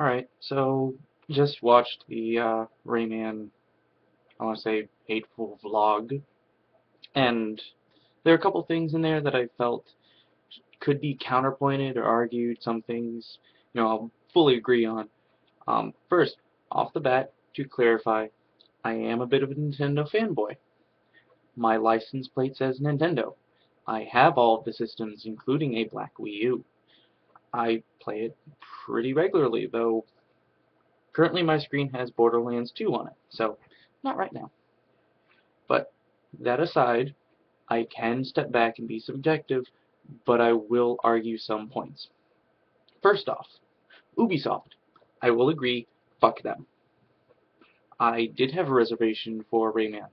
Alright, so just watched the Rayman, I want to say, hateful vlog, and there are a couple things in there that I felt could be counterpointed or argued, some things, I'll fully agree on. First, off the bat, to clarify, I am a bit of a Nintendo fanboy. My license plate says Nintendo. I have all of the systems, including a black Wii U. I play it pretty regularly, though currently my screen has Borderlands 2 on it, so not right now. But that aside, I can step back and be subjective, but I will argue some points. First off, Ubisoft. I will agree, fuck them. I did have a reservation for Rayman.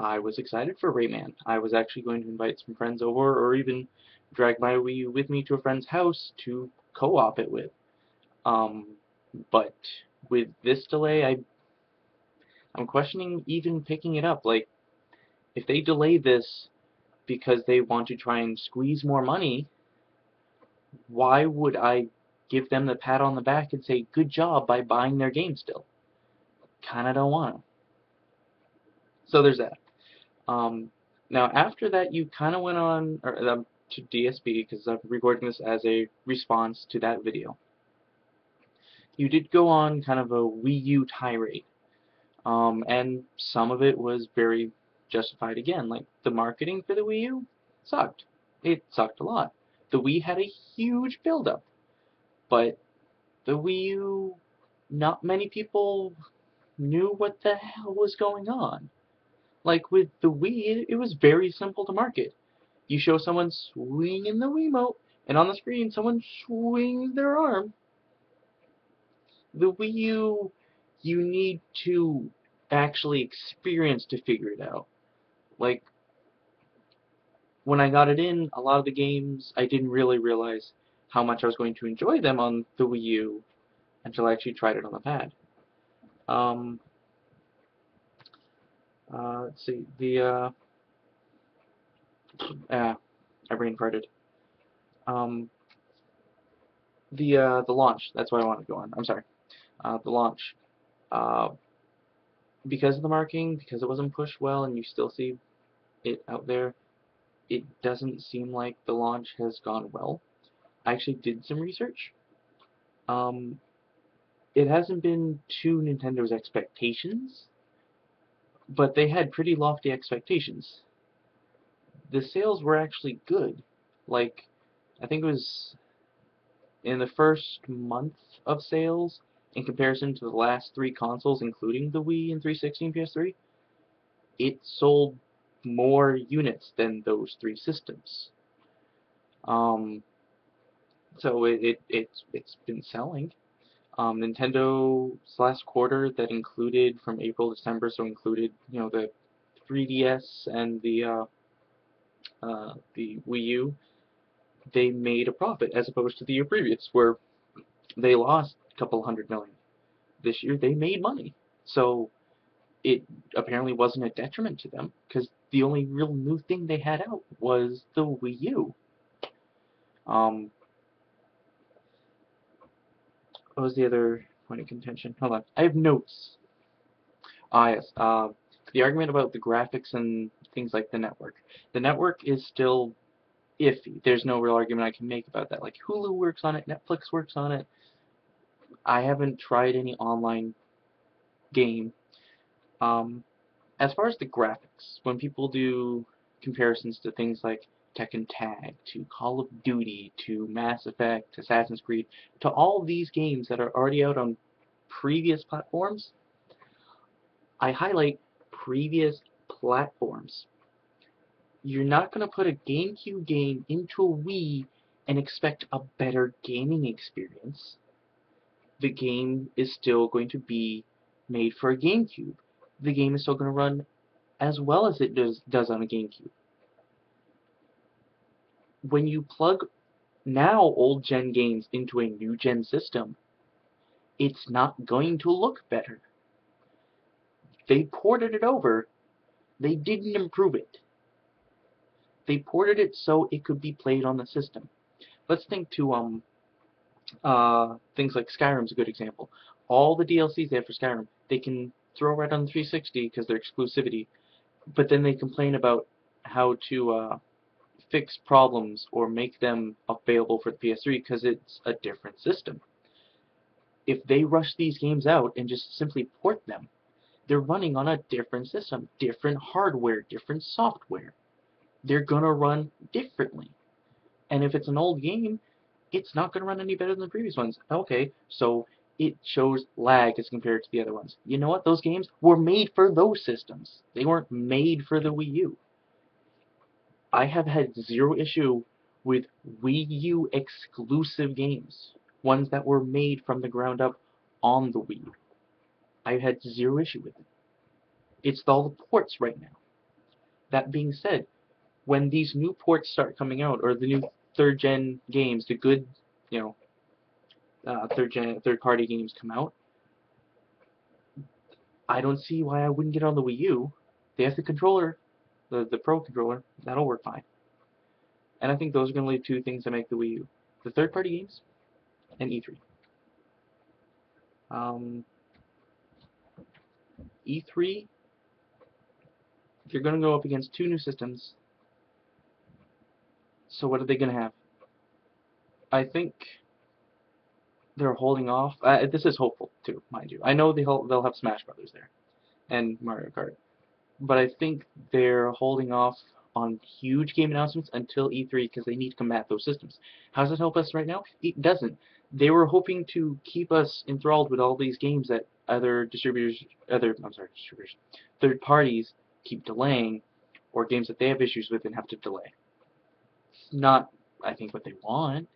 I was excited for Rayman. I was actually going to invite some friends over or even drag my Wii U with me to a friend's house to co-op it with. Um, but with this delay, I'm questioning even picking it up. Like, if they delay this because they want to try and squeeze more money, why would I give them the pat on the back and say good job by buying their game still? Kinda don't want to. So there's that. Um, Now after that, you kind of went on to DSB because I'm recording this as a response to that video. You did go on kind of a Wii U tirade, and some of it was very justified again. Like the marketing for the Wii U sucked. It sucked a lot. The Wii had a huge build-up, but the Wii U, not many people knew what the hell was going on. Like with the Wii, it was very simple to market. You show someone swinging the Wiimote, and on the screen someone swings their arm. The Wii U, you need to actually experience to figure it out. Like, when I got it in, a lot of the games, I didn't really realize how much I was going to enjoy them on the Wii U until I actually tried it on the pad. Um, let's see, I brain farted. Um, the launch, that's what I wanted to go on. I'm sorry. The launch. Uh, because of the marketing, because it wasn't pushed well, and you still see it out there, it doesn't seem like the launch has gone well. I actually did some research. Um, it hasn't been to Nintendo's expectations, but they had pretty lofty expectations. The sales were actually good. Like, I think it was in the first month of sales, in comparison to the last three consoles, including the Wii and 360 and PS3, it sold more units than those three systems. Um, so it's been selling. Nintendo's last quarter that included from April to December, so included the 3DS and the Wii U, they made a profit as opposed to the year previous where they lost a couple hundred million. This year they made money, so it apparently wasn't a detriment to them because the only real new thing they had out was the Wii U. Um, what was the other point of contention? Hold on, I have notes. Ah, yes. The argument about the graphics and things like the network. The network is still iffy. There's no real argument I can make about that. Like Hulu works on it, Netflix works on it. I haven't tried any online game. Um, as far as the graphics, when people do comparisons to things like Tekken Tag, to Call of Duty, to Mass Effect, to Assassin's Creed, to all these games that are already out on previous platforms, I highlight previous platforms. You're not going to put a GameCube game into a Wii and expect a better gaming experience. The game is still going to be made for a GameCube. The game is still going to run as well as it does on a GameCube. When you plug now old gen games into a new gen system, it's not going to look better. They ported it over. They didn't improve it. They ported it so it could be played on the system. Let's think to Things like Skyrim's a good example. All the DLCs they have for Skyrim, they can throw right on the 360 because they're exclusivity, but then they complain about how to fix problems or make them available for the PS3 because it's a different system. If they rush these games out and just simply port them, they're running on a different system, different hardware, different software. They're gonna run differently. And if it's an old game, it's not gonna run any better than the previous ones. Okay, so it shows lag as compared to the other ones. You know what? Those games were made for those systems. They weren't made for the Wii U. I have had zero issue with Wii U exclusive games, ones that were made from the ground up on the Wii U. I've had zero issue with it. It's all the ports right now. That being said, when these new ports start coming out, or the new third gen games, the good, you know, third party games come out, I don't see why I wouldn't get it on the Wii U. They have the controller, the Pro controller, that'll work fine. And I think those are going to leave two things that make the Wii U: the third party games and E3. Um, E3, you're going to go up against two new systems. So what are they going to have? I think they're holding off. This is hopeful too, mind you. I know they'll have Smash Brothers there and Mario Kart, but I think they're holding off on huge game announcements until E3 because they need to combat those systems. How does it help us right now? It doesn't. They were hoping to keep us enthralled with all these games that distributors, third parties keep delaying, or games that they have issues with and have to delay. It's not, I think, what they want,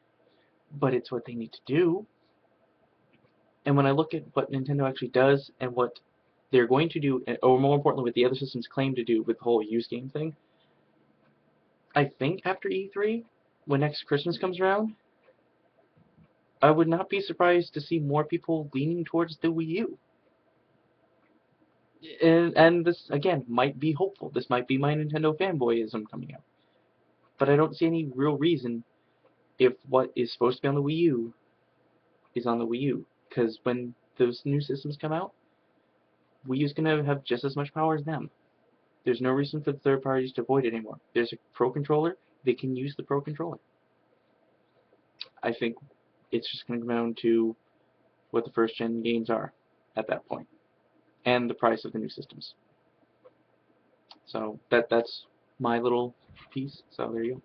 but it's what they need to do. And when I look at what Nintendo actually does and what they're going to do, or more importantly, what the other systems claim to do with the whole used game thing, I think after E3, when next Christmas comes around, I would not be surprised to see more people leaning towards the Wii U. And this, again, might be hopeful. This might be my Nintendo fanboyism coming out. But I don't see any real reason if what is supposed to be on the Wii U is on the Wii U. Because when those new systems come out, Wii U's going to have just as much power as them. There's no reason for the third parties to avoid it anymore. There's a Pro Controller, they can use the Pro Controller. I think it's just going to come down to what the first gen games are at that point, and the price of the new systems. So that's my little piece. So there you go.